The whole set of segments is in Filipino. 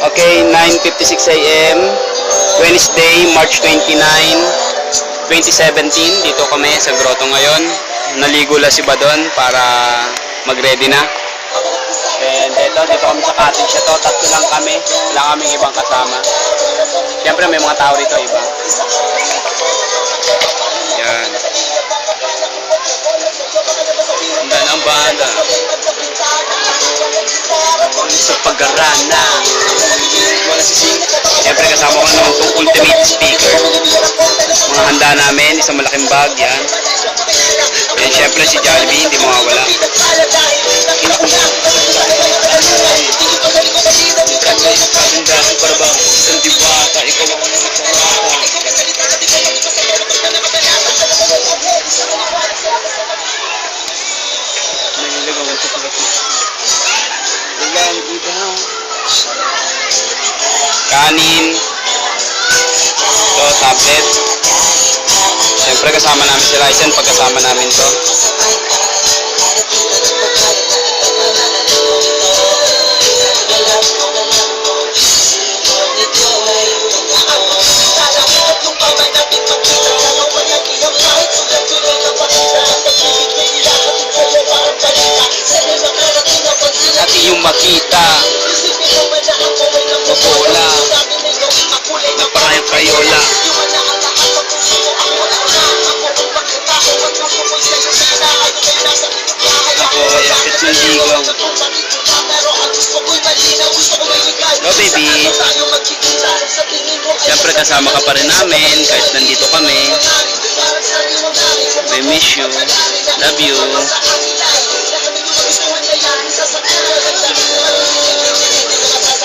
Okay, 9:56 a.m. Wednesday, March 29, 2017. Dito kami sa grotto ngayon. Naligo lang si Badon para mag-ready na. And dito kami sa cottage ito. Tatlo lang kami. Wala kaming ibang kasama. Siyempre may mga tao rito iba. Yan. Handa ng banda. Sa pag-arana. Wala si Sing. Siyempre kasama ko naman itong ultimate speaker. Mga handa namin, isang malaking bag, yan. And siyempre si Jollibee, hindi mawawala. Kagandahan para ba? Isang diwata, ikaw ang nagparata. Nalilagawan ko pala ito. Ilan, idaw. Kanin. Ito, tablet. Siyempre kasama namin si Ryzen pag kasama namin to. At iyong makita bola na parang kayola. Ako ay akit ng ligaw. Hello baby. Siyempre kasama ka pa rin namin kahit nandito kami. I miss you. Love you.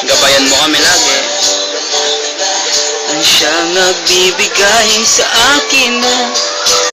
Gabayan mo kami lagi. Ang siyang nagbibigay sa akin mo